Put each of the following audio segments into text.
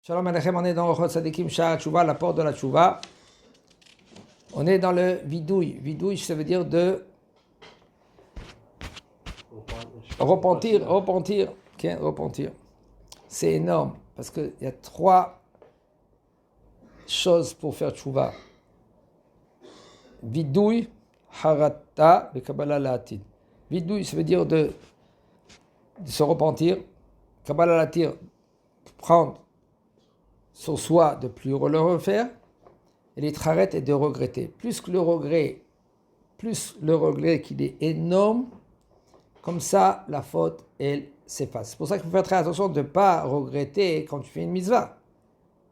Shalom Aleichem, on est dans Orchot Tzadikim Sha'ar Tshuva, la porte de la Tshuva. On est dans le vidouille. Vidouille, ça veut dire de repentir. Okay, repentir. C'est énorme, parce qu'il y a 3 choses pour faire Tshuva. Vidouille, Harata et Kabbalah La'atid. Vidouille, ça veut dire de se repentir. Kabbalah La'atid, prendre sur soi de plus le refaire, et les trarettes est de regretter. Plus le regret qu'il est énorme, comme ça la faute elle s'efface. C'est pour ça qu'il faut faire très attention de ne pas regretter quand tu fais une mitzvah.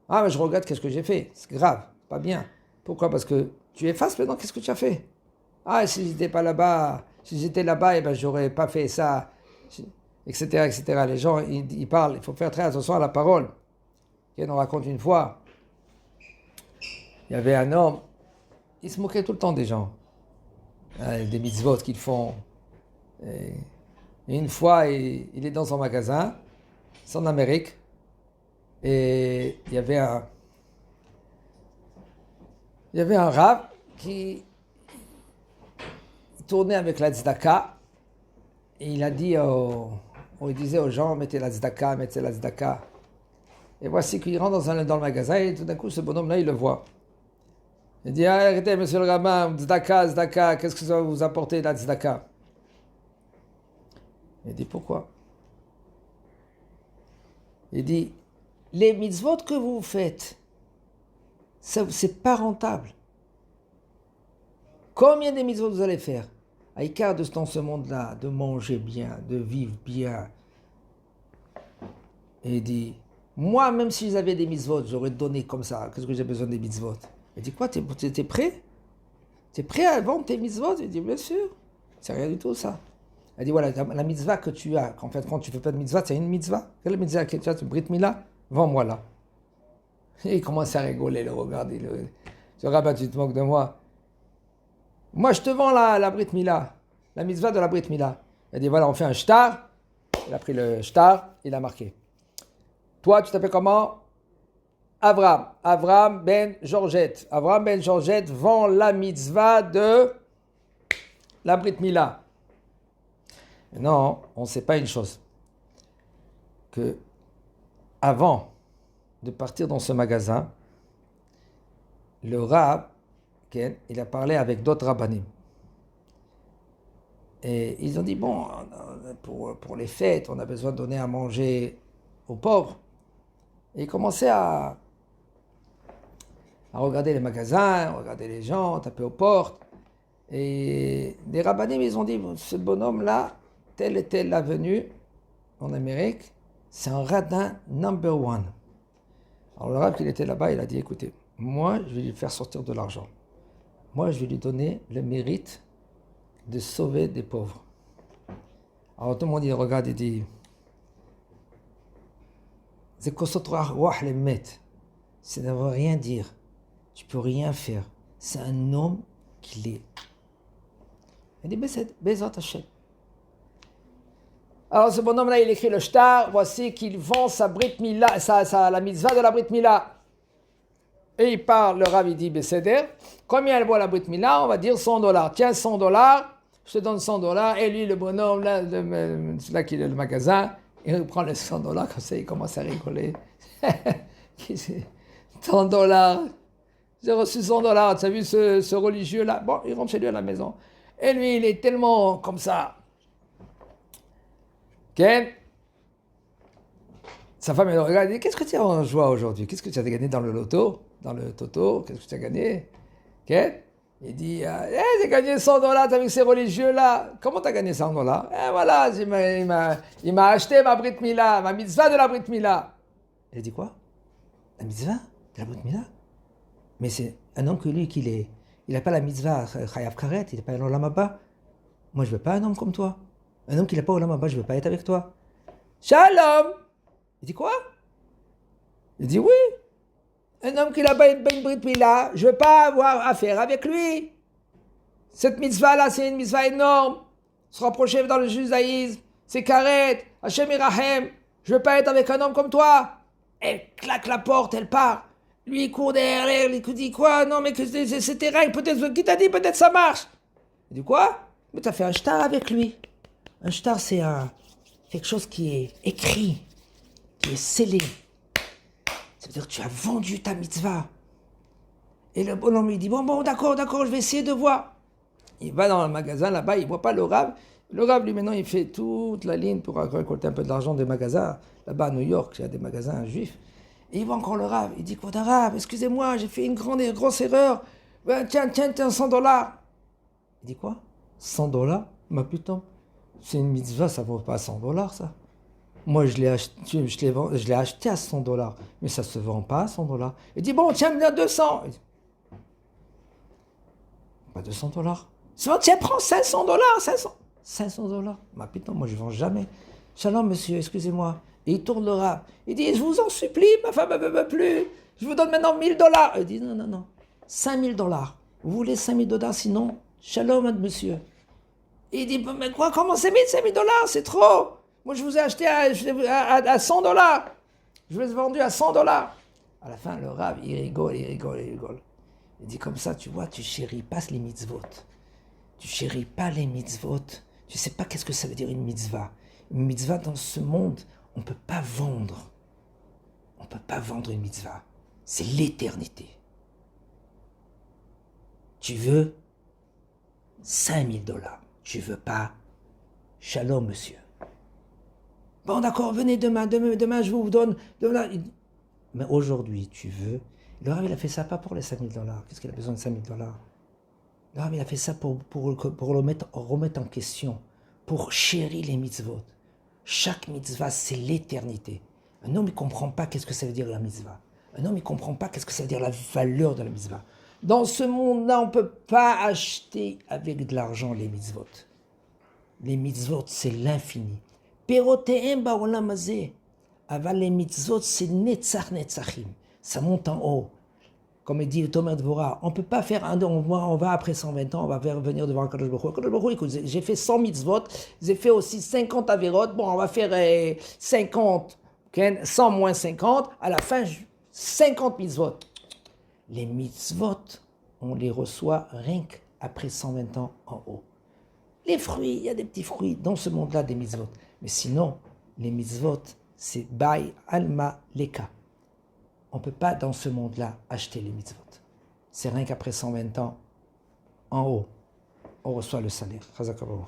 Ah mais je regrette qu'est-ce que j'ai fait, c'est grave, pas bien. Pourquoi? Parce que tu effaces maintenant qu'est-ce que tu as fait. Ah si j'étais pas là-bas, si j'étais là-bas, ben j'aurais pas fait ça, etc., etc. Les gens ils parlent, il faut faire très attention à la parole. On raconte une fois, il y avait un homme, il se moquait tout le temps des gens, des mitzvot qu'ils font. Et une fois, il est dans son magasin, c'est en Amérique, et il y avait un rave qui tournait avec la tzedaka, et il a dit, il disait aux gens, mettez la tzedaka. Et voici qu'il rentre dans le magasin et tout d'un coup, ce bonhomme-là, il le voit. Il dit, arrêtez, monsieur le rabbin, tzedaka, qu'est-ce que ça va vous apporter, la tzedaka? Il dit, pourquoi? Il dit, les mitzvot que vous faites, ça, c'est pas rentable. Combien de mitzvot vous allez faire? À écart dans ce monde-là, de manger bien, de vivre bien. Et il dit, moi, même si j'avais des mitzvot, j'aurais donné comme ça. Qu'est-ce que j'ai besoin des mitzvot? Il dit quoi? T'es prêt? T'es prêt à vendre tes mitzvot? Il dit bien sûr. C'est rien du tout ça. Il dit voilà, la mitzvah que tu as, qu'en fait, quand tu fais pas de mitzvah, c'est une mitzvah. Quelle mitzvah que tu as? Brit Mila? Vends-moi là. Et il commence à rigoler, le regarde. Ce rabbin, tu te moques de moi. Moi, je te vends la Brit Mila. La mitzvah de la Brit Mila. Il dit voilà, on fait un shtar. Il a pris le shtar, il a marqué. Toi, tu t'appelles comment? Avram ben Georgette. Avram ben Georgette vend la mitzvah de la Brit Mila. Non, on ne sait pas une chose. Que avant de partir dans ce magasin, le rab, il a parlé avec d'autres rabbanim. Et ils ont dit, bon, pour les fêtes, on a besoin de donner à manger aux pauvres. Et il commençait à regarder les magasins, regarder les gens, taper aux portes. Et les rabbanim, ils ont dit, ce bonhomme-là, telle et telle avenue en Amérique, c'est un radin number 1. Alors le rab qui était là-bas, il a dit, écoutez, moi, je vais lui faire sortir de l'argent. Moi, je vais lui donner le mérite de sauver des pauvres. Alors tout le monde, il regarde et dit, ça ne veut rien dire. Tu peux rien faire. C'est un homme qui est. Il dit, Bezat Hashem. Alors ce bonhomme-là, il écrit le shtar. Voici qu'il vend sa Brit Mila, la mitzvah de la Brit Mila. Et il parle, le rav, il dit, Beseder. Combien elle vaut la Brit Mila? On va dire $100. Tiens, $100. Je te donne $100. Et lui, le bonhomme, là, celui-là qui est le magasin, il prend les $100, comme ça, il commence à rigoler. $100. J'ai reçu $100. Tu as vu ce religieux-là? Bon, il rentre chez lui à la maison. Et lui, il est tellement comme ça. Ken? Sa femme, elle le regarde et dit, qu'est-ce que tu as en joie aujourd'hui? Qu'est-ce que tu as gagné dans le loto? Dans le toto? Qu'est-ce que tu as gagné? Ken? Il dit, j'ai gagné $100, t'as vu ces religieux-là. Comment t'as gagné $100? Voilà, il m'a acheté ma Brit Mila, ma mitzvah de la Brit Mila. Il dit quoi? La mitzvah de la Brit Mila? Mais c'est un homme que lui, il n'a pas la mitzvah Chayav Karet, il n'est pas un Olam Haba. Moi, je ne veux pas un homme comme toi. Un homme qui n'a pas Olam Haba, je ne veux pas être avec toi. Shalom! Il dit quoi? Il dit oui. Un homme qui n'a pas une Brit Mila, je ne veux pas avoir affaire avec lui. Cette mitzvah-là, c'est une mitzvah énorme. Se rapprocher dans le judaïsme, c'est karet, Hashem Irahem. Je ne veux pas être avec un homme comme toi. Elle claque la porte, elle part. Lui, il court derrière elle, il dit quoi? Non, mais que c'est tes règles, peut-être, qui t'a dit, peut-être ça marche. Il dit quoi? Mais t'as fait un shtar avec lui. Un shtar, c'est quelque chose qui est écrit, qui est scellé. Ça veut dire que tu as vendu ta mitzvah. Et le bonhomme, il dit, bon, d'accord, je vais essayer de voir. Il va dans le magasin, là-bas, il ne voit pas le Rav. Le Rav, lui, maintenant, il fait toute la ligne pour récolter un peu de l'argent des magasins. Là-bas, à New York, il y a des magasins juifs. Et il voit encore le Rav. Il dit, quoi, Rav, excusez-moi, j'ai fait une grosse erreur. Ben, tiens, $100. Il dit, quoi? $100? Ma putain, c'est une mitzvah, ça ne vaut pas $100, ça. Moi, je l'ai acheté à $100, mais ça ne se vend pas à $100. Il dit, bon, tiens, là, 200. Il dit, pas $200. Tiens, prends $500, 500. Ma putain, moi, je ne vends jamais. Shalom, monsieur, excusez-moi. Et il tourne le Rav. Il dit, je vous en supplie, ma femme ne veut plus. Je vous donne maintenant $1000. Il dit, non. $5000. Vous voulez $5000, sinon, shalom, monsieur. Et il dit, mais quoi, comment c'est $5000? C'est trop. Moi, je vous ai acheté à $100. Je vous ai vendu à $100. À la fin, le Rav, il rigole. Il dit, comme ça, tu vois, tu chéris pas les mitzvot. Tu chéris pas les mitzvot. Tu sais pas qu'est-ce que ça veut dire une mitzvah. Une mitzvah, dans ce monde, on ne peut pas vendre. On ne peut pas vendre une mitzvah. C'est l'éternité. Tu veux $5000. Tu veux pas? Shalom, monsieur. Bon, d'accord, venez demain, je vous donne. Mais aujourd'hui, tu veux? Le Rav, il a fait ça pas pour les $5000. Qu'est-ce qu'il a besoin de $5000? Le Rav, il a fait ça pour le remettre en question, pour chérir les mitzvot. Chaque mitzvah, c'est l'éternité. Un homme, il ne comprend pas qu'est-ce que ça veut dire la mitzvah. Un homme, il ne comprend pas qu'est-ce que ça veut dire la valeur de la mitzvah. Dans ce monde-là, on ne peut pas acheter avec de l'argent les mitzvot. Les mitzvot, c'est l'infini. Perotehem ba'olam hazeh. Aval les mitzvot, c'est netzachim. Ça monte en haut. Comme il dit le Tomer Dvorah, on ne peut pas faire on va après 120 ans, on va venir devant Kadosh Baruch Hu. Kadosh Baruch Hu, écoute, j'ai fait 100 mitzvot, j'ai fait aussi 50 averot, bon, on va faire 50, 100 moins 50, à la fin, 50 mitzvot. Les mitzvot, on les reçoit rien qu'après 120 ans en haut. Les fruits, il y a des petits fruits dans ce monde-là, des mitzvot. Mais sinon, les mitzvot, c'est Bay Alma Leka. On ne peut pas, dans ce monde-là, acheter les mitzvot. C'est rien qu'après 120 ans, en haut, on reçoit le salaire. Chazak Baruch.